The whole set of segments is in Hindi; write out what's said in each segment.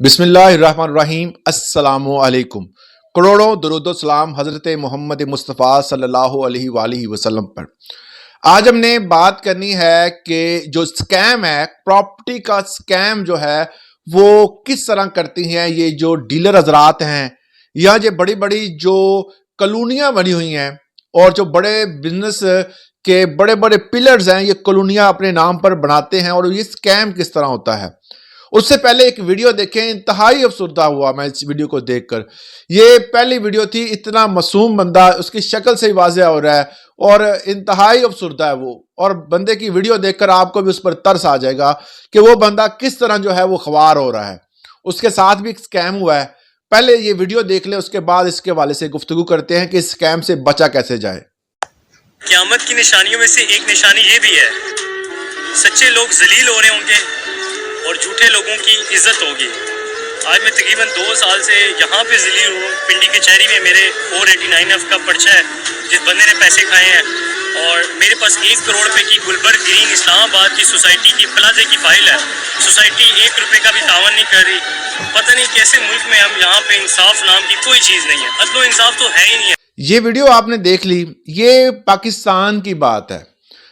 बिस्मिल्लाहिर्रहमानिर्रहीम अस्सलामुअलैकुम। करोड़ों दरूदो सलाम हज़रत मोहम्मद मुस्तफ़ा सल्लल्लाहु अलैहि वसल्लम पर। आज हमने बात करनी है कि जो स्कैम है, प्रॉपर्टी का स्कैम जो है वो किस तरह करती हैं ये जो डीलर हजरात हैं, या ये बड़ी बड़ी जो कॉलोनियां बनी हुई हैं और जो बड़े बिजनेस के बड़े बड़े पिलर्स हैं, ये कॉलोनियां अपने नाम पर बनाते हैं। और ये स्कैम किस तरह होता है, उससे पहले एक वीडियो देखें। इंतहाई अफसुर्दा हुआ मैं इस वीडियो को देखकर। ये पहली वीडियो थी, इतना मासूम बंदा, उसकी शक्ल से ही वाज़ेह हो रहा है और इंतहाई अफसुर्दा है वो। और बंदे की वीडियो देखकर आपको भी उस पर तरस आ जाएगा कि वो बंदा किस तरह जो है वो ख्वार हो रहा है। उसके साथ भी एक स्कैम हुआ है। पहले ये वीडियो देख ले, उसके बाद इसके हवाले से गुफ्तगू करते हैं कि इस स्कैम से बचा कैसे जाए। क़यामत की निशानियों में से एक निशानी ये भी है, सच्चे लोग जलील हो रहे होंगे और झूठे लोगों की इज्जत होगी। आज मैं तकरीबन 2 साल से यहाँ पे जलील हूँ। पिंडी कचहरी में मेरे 489F का पर्चा है जिस बंदे ने पैसे खाए हैं, और मेरे पास 1 करोड़ रुपए की गुलबर्ग ग्रीन इस्लामाबाद की सोसाइटी की प्लाजे की फाइल है। सोसाइटी 1 रुपए का भी तावन नहीं कर रही। पता नहीं कैसे मुल्क में हम यहाँ पे इंसाफ नाम की कोई चीज़ नहीं है। अदलो इंसाफ तो है ही नहीं है। ये वीडियो आपने देख ली, ये पाकिस्तान की बात है।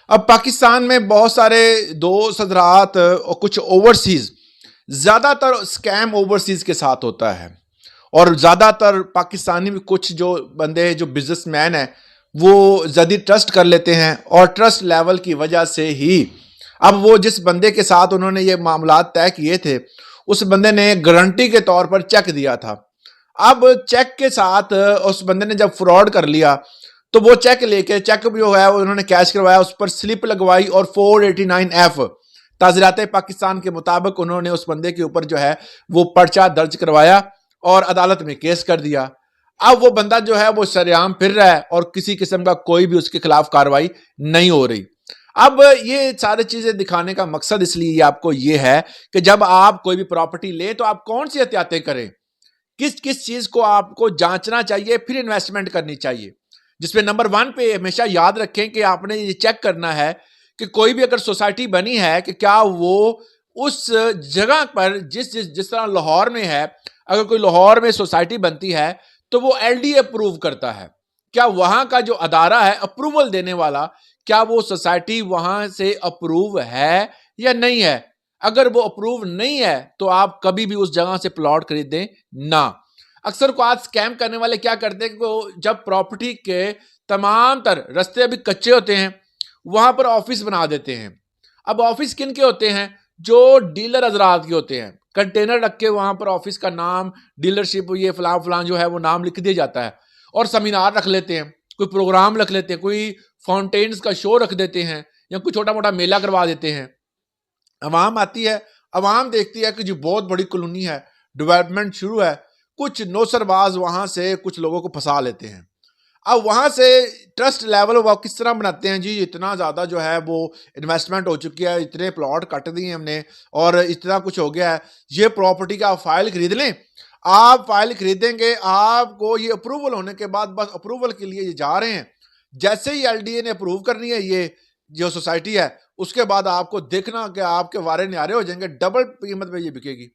अब पाकिस्तान में बहुत सारे दोस्त हजरात और कुछ ओवरसीज, ज़्यादातर स्कैम ओवरसीज के साथ होता है। और ज़्यादातर पाकिस्तानी भी कुछ जो बंदे जो बिजनेसमैन हैं वो ज़्यादा ट्रस्ट कर लेते हैं, और ट्रस्ट लेवल की वजह से ही अब वो जिस बंदे के साथ उन्होंने ये मामला तय किए थे, उस बंदे ने गारंटी के तौर पर चेक दिया था। अब चेक के साथ उस बंदे ने जब फ्रॉड कर लिया तो वो चेक लेके, चेक जो है उन्होंने कैश करवाया, उस पर स्लिप लगवाई और 489F ताज़ीरात पाकिस्तान के मुताबिक उन्होंने उस बंदे के ऊपर जो है वो पर्चा दर्ज करवाया और अदालत में केस कर दिया। अब वो बंदा जो है वो सरेआम फिर रहा है और किसी किस्म का कोई भी उसके खिलाफ कार्रवाई नहीं हो रही। अब ये सारी चीजें दिखाने का मकसद इसलिए आपको ये है कि जब आप कोई भी प्रॉपर्टी ले तो आप कौन सी एहतियातें करें, किस किस चीज को आपको जांचना चाहिए, फिर इन्वेस्टमेंट करनी चाहिए। जिसमें नंबर 1 पे हमेशा याद रखें कि आपने ये चेक करना है कि कोई भी अगर सोसाइटी बनी है कि क्या वो उस जगह पर जिस तरह लाहौर में है, अगर कोई लाहौर में सोसाइटी बनती है तो वो LD अप्रूव करता है। क्या वहां का जो अदारा है अप्रूवल देने वाला, क्या वो सोसाइटी वहां से अप्रूव है या नहीं है। अगर वो अप्रूव नहीं है तो आप कभी भी उस जगह से प्लॉट खरीदें ना। अक्सर को आज स्कैम करने वाले क्या करते हैं कि जब प्रॉपर्टी के तमाम तर रास्ते अभी कच्चे होते हैं, वहां पर ऑफिस बना देते हैं। अब ऑफिस किन के होते हैं? जो डीलर हजरात के होते हैं। कंटेनर रख के वहां पर ऑफिस का नाम, डीलरशिप, ये फलां फलां जो है वो नाम लिख दिया जाता है, और सेमिनार रख लेते हैं, कोई प्रोग्राम रख लेते हैं, कोई फाउंटेन्स का शो रख देते हैं, या कोई छोटा मोटा मेला करवा देते हैं। अवाम आती है, अवाम देखती है कि जी बहुत बड़ी कॉलोनी है, डेवलपमेंट शुरू है, कुछ नौसरबाज वहां से कुछ लोगों को फंसा लेते हैं। अब वहां से ट्रस्ट लेवल वो किस तरह बनाते हैं, जी इतना ज्यादा जो है वो इन्वेस्टमेंट हो चुकी है, इतने प्लॉट कट दिए हमने और इतना कुछ हो गया है, ये प्रॉपर्टी का आप फाइल खरीद लें। आप फाइल खरीदेंगे, आपको ये अप्रूवल होने के बाद बस अप्रूवल के लिए ये जा रहे हैं। जैसे ही LDA ने अप्रूव करनी है ये जो सोसाइटी है, उसके बाद आपको देखना कि आपके वारे न्यारे हो जाएंगे, डबल कीमत पे ये बिकेगी।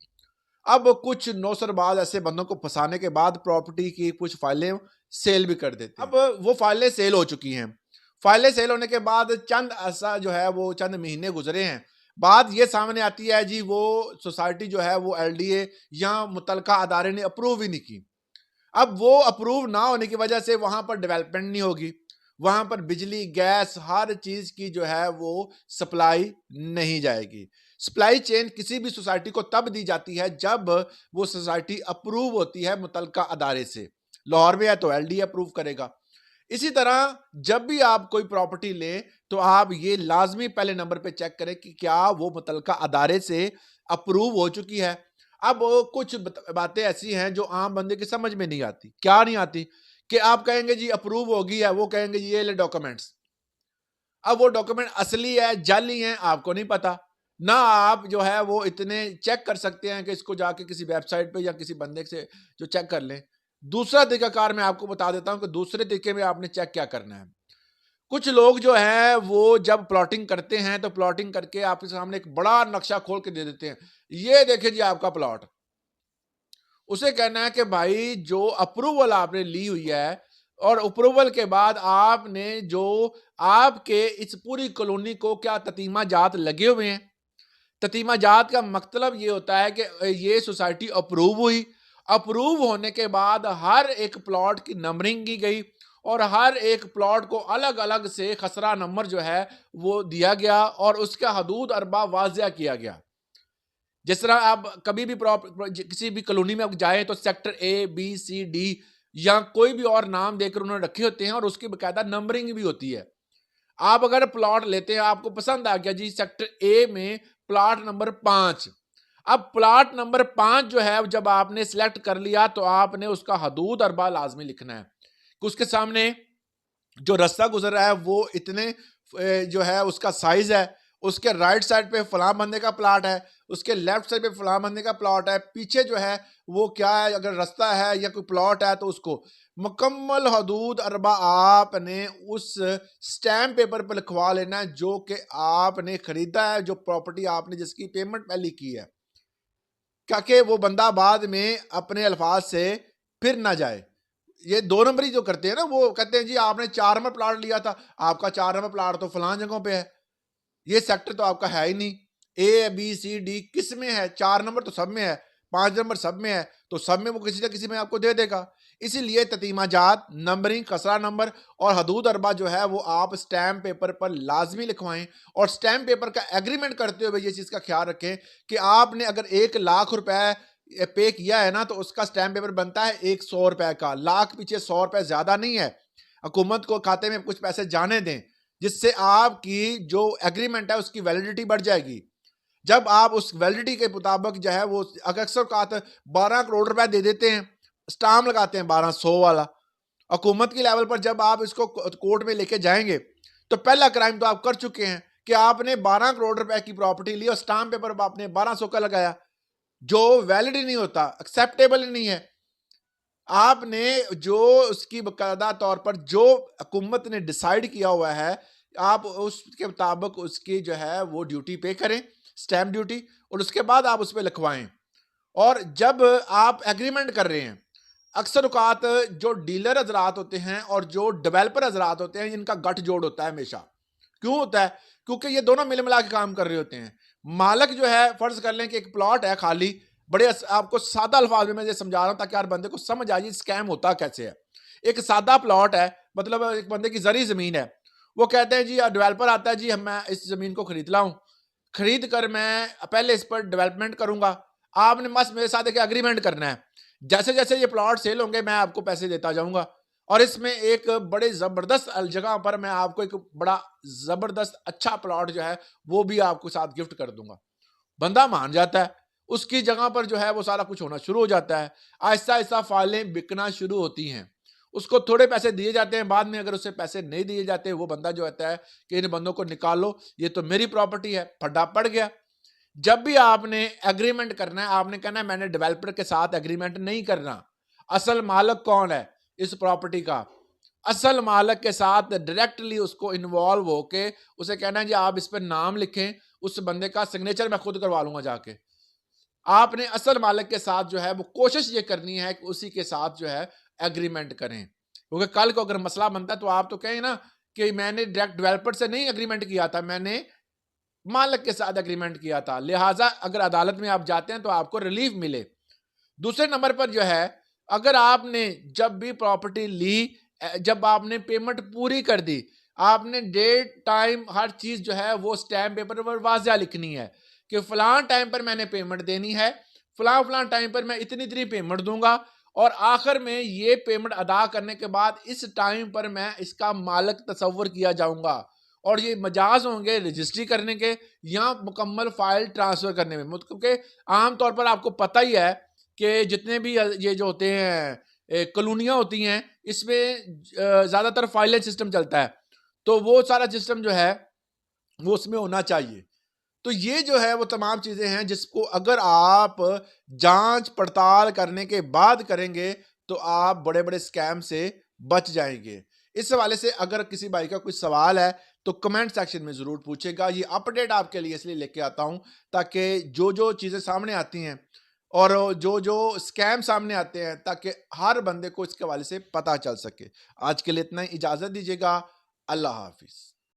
अब कुछ नौसरबाज ऐसे बंदों को फंसाने के बाद प्रॉपर्टी की कुछ फाइलें सेल भी कर देते हैं। अब वो फाइलें सेल हो चुकी हैं। फाइलें सेल होने के बाद चंद ऐसा जो है वो चंद महीने गुजरे हैं, बात ये सामने आती है जी वो सोसाइटी जो है वो LDA या मुतलका अदारे ने अप्रूव ही नहीं की। अब वो अप्रूव ना होने की वजह से वहां पर डेवलपमेंट नहीं होगी, वहां पर बिजली, गैस, हर चीज की जो है वो सप्लाई नहीं जाएगी। सप्लाई चेन किसी भी सोसाइटी को तब दी जाती है जब वो सोसाइटी अप्रूव होती है मुतलका अदारे से। लाहौर में है तो LDA अप्रूव करेगा। इसी तरह जब भी आप कोई प्रॉपर्टी लें तो आप ये लाजमी पहले नंबर पे चेक करें कि क्या वो मुतलका अदारे से अप्रूव हो चुकी है। अब कुछ बातें ऐसी हैं जो आम बंदे की समझ में नहीं आती। क्या नहीं आती? कि आप कहेंगे जी अप्रूव हो गई है, वो कहेंगे जी ये ले डॉक्यूमेंट्स। अब वो डॉक्यूमेंट असली है जाली है आपको नहीं पता ना। आप जो है वो इतने चेक कर सकते हैं कि इसको जाके किसी वेबसाइट पे या किसी बंदे से जो चेक कर लें। दूसरा तरीकाकार मैं आपको बता देता हूं कि दूसरे तरीके में आपने चेक क्या करना है। कुछ लोग जो है वो जब प्लॉटिंग करते हैं तो प्लॉटिंग करके आपके सामने एक बड़ा नक्शा खोल के दे देते हैं, ये देखिए जी आपका प्लॉट। उसे कहना है कि भाई जो अप्रूवल आपने ली हुई है और अप्रूवल के बाद आपने जो आपके इस पूरी कॉलोनी को क्या ततीमा जात लगे हुए हैं। ततीमा जात का मतलब ये होता है कि ये सोसाइटी अप्रूव हुई, अप्रूव होने के बाद हर एक प्लॉट की नंबरिंग की गई और हर एक प्लॉट को अलग अलग से खसरा नंबर जो है वो दिया गया और उसका हदूद अरबा वाजिया किया गया। जिस तरह आप कभी भी किसी भी कॉलोनी में आप जाए तो sector A B C D या कोई भी और नाम देकर उन्होंने रखे होते हैं और उसकी बकायदा नंबरिंग भी होती है। आप अगर प्लॉट लेते हैं, आपको पसंद आ गया जी सेक्टर ए में प्लॉट नंबर 5, अब प्लॉट नंबर 5 जो है जब आपने सिलेक्ट कर लिया तो आपने उसका हदूद अरबा लाजमी लिखना है कि उसके सामने जो रास्ता गुजर रहा है वो इतने जो है उसका साइज है, उसके राइट साइड पे फलां बंदे का प्लॉट है, उसके लेफ्ट साइड पे फलां बंदे का प्लॉट है, पीछे जो है वो क्या है, अगर रास्ता है या कोई प्लॉट है तो उसको मुकम्मल हदूद अरबा आपने उस स्टैम्प पेपर पर लिखवा लेना है जो कि आपने खरीदा है, जो प्रॉपर्टी आपने जिसकी पेमेंट पहले की है, ताकि वो बंदा बाद में अपने अल्फाज से फिर ना जाए। ये 2 नंबरी जो करते हैं ना, वो कहते हैं जी आपने 4 नंबर प्लाट लिया था, आपका 4 नंबर प्लाट तो फलां जगहों पे है, ये सेक्टर तो आपका है ही नहीं। ए बी सी डी किस में है, 4 नंबर तो सब में है, 5 नंबर सब में है, तो सब में वो किसी न किसी में आपको दे देगा। इसीलिए ततीमा जात, नंबरिंग, खसरा नंबर और हदूद अरबा जो है वो आप स्टैम्प पेपर पर लाजमी लिखवाएं और स्टैम्प पेपर का एग्रीमेंट करते हुए ये चीज़ का ख्याल रखें कि आपने अगर 1 लाख रुपए पे किया है ना तो उसका स्टैम्प पेपर बनता है 100 रुपए का। लाख पीछे 100 रुपए ज्यादा नहीं है। हुकूमत को खाते में कुछ पैसे जाने दें जिससे आपकी जो एग्रीमेंट है उसकी वैलिडिटी बढ़ जाएगी। जब आप उस वैलिडिटी के मुताबिक जो है वो अक्सर का 12 करोड़ रुपए दे देते हैं, स्टाम्प लगाते हैं 1200 वाला। हुकूमत की लेवल पर जब आप इसको कोर्ट में लेके जाएंगे तो पहला क्राइम तो आप कर चुके हैं कि आपने 12 करोड़ रुपए की प्रॉपर्टी ली और स्टाम्प पेपर आपने 1200 का लगाया, जो वैलिड ही नहीं होता, एक्सेप्टेबल ही नहीं है। आपने जो उसकी बकायदा तौर पर जो हुकूमत ने डिसाइड किया हुआ है, आप उसके मुताबिक उसकी जो है वो ड्यूटी पे करें, स्टैम्प ड्यूटी, और उसके बाद आप उस पर लिखवाएं। और जब आप एग्रीमेंट कर रहे हैं, अक्सर औकात जो डीलर हजरात होते हैं और जो डेवलपर हजरात होते हैं इनका गठजोड़ होता है हमेशा। क्यों होता है? क्योंकि ये दोनों मिल मिला के काम कर रहे होते हैं। मालिक जो है, फर्ज कर लें कि एक प्लॉट है खाली, बड़े आपको सादा अल्फाज में मैं ये समझा रहा हूं ताकि हर बंदे को समझ आ जाए स्कैम होता कैसे है। एक सादा प्लॉट है, मतलब एक बंदे की जरी जमीन है, वो कहते हैं जी डेवलपर आता है जी मैं इस जमीन को खरीद लाऊं, खरीद कर मैं पहले इस पर डेवलपमेंट करूंगा। आपने बस मेरे साथ एक एग्रीमेंट करना है, जैसे जैसे ये प्लॉट सेल होंगे मैं आपको पैसे देता जाऊंगा और इसमें एक बड़े जबरदस्त जगह पर मैं आपको एक बड़ा जबरदस्त अच्छा प्लॉट जो है वो भी आपको साथ गिफ्ट कर दूंगा। बंदा मान जाता है, उसकी जगह पर जो है वो सारा कुछ होना शुरू हो जाता है। आहिस्ता आहिस्ता फाइलें बिकना शुरू होती हैं, उसको थोड़े पैसे दिए जाते हैं, बाद में अगर उसे पैसे नहीं दिए जाते वो बंदा जो होता है कि इन बंदों को निकालो, ये तो मेरी प्रॉपर्टी है, फड्डा पड़ गया। जब भी आपने एग्रीमेंट करना है, आपने कहना है मैंने डेवलपर के साथ एग्रीमेंट नहीं करना। असल मालिक कौन है इस प्रॉपर्टी का? असल मालिक के साथ डायरेक्टली उसको इन्वॉल्व होके उसे कहना है जी आप इस पर नाम लिखें, उस बंदे का सिग्नेचर मैं खुद करवा लूंगा जाके। आपने असल मालिक के साथ जो है वो कोशिश ये करनी है कि उसी के साथ जो है एग्रीमेंट करें, क्योंकि कल को अगर मसला बनता है तो आप तो कहें ना कि मैंने डायरेक्ट डेवलपर से नहीं एग्रीमेंट किया था, मैंने मालिक के साथ एग्रीमेंट किया था। लिहाजा अगर अदालत में आप जाते हैं तो आपको रिलीफ मिले। दूसरे नंबर पर जो है, अगर आपने जब भी प्रॉपर्टी ली, जब आपने पेमेंट पूरी कर दी, आपने डेट टाइम हर चीज जो है वो स्टैम्प पेपर पर वाज़िया लिखनी है कि फलां टाइम पर मैंने पेमेंट देनी है, फलां फलां टाइम पर मैं इतनी इतनी पेमेंट दूंगा और आखिर में ये पेमेंट अदा करने के बाद इस टाइम पर मैं इसका मालिक तस्वर किया जाऊंगा और ये मजाज होंगे रजिस्ट्री करने के या मुकम्मल फाइल ट्रांसफर करने में। मतलब कि आमतौर पर आपको पता ही है कि जितने भी ये जो होते हैं कॉलोनियाँ होती हैं इसमें ज़्यादातर फाइलें सिस्टम चलता है, तो वो सारा सिस्टम जो है वो उसमें होना चाहिए। तो ये जो है वो तमाम चीज़ें हैं जिसको अगर आप जांच पड़ताल करने के बाद करेंगे तो आप बड़े बड़े स्कैम से बच जाएंगे। इस हवाले से अगर किसी भाई का कोई सवाल है तो कमेंट सेक्शन में ज़रूर पूछेगा। ये अपडेट आपके लिए इसलिए लेके आता हूँ ताकि जो जो चीज़ें सामने आती हैं और जो जो स्कैम सामने आते हैं, ताकि हर बंदे को इसके हवाले से पता चल सके। आज के लिए इतना ही, इजाज़त दीजिएगा। अल्लाह हाफ़िज़।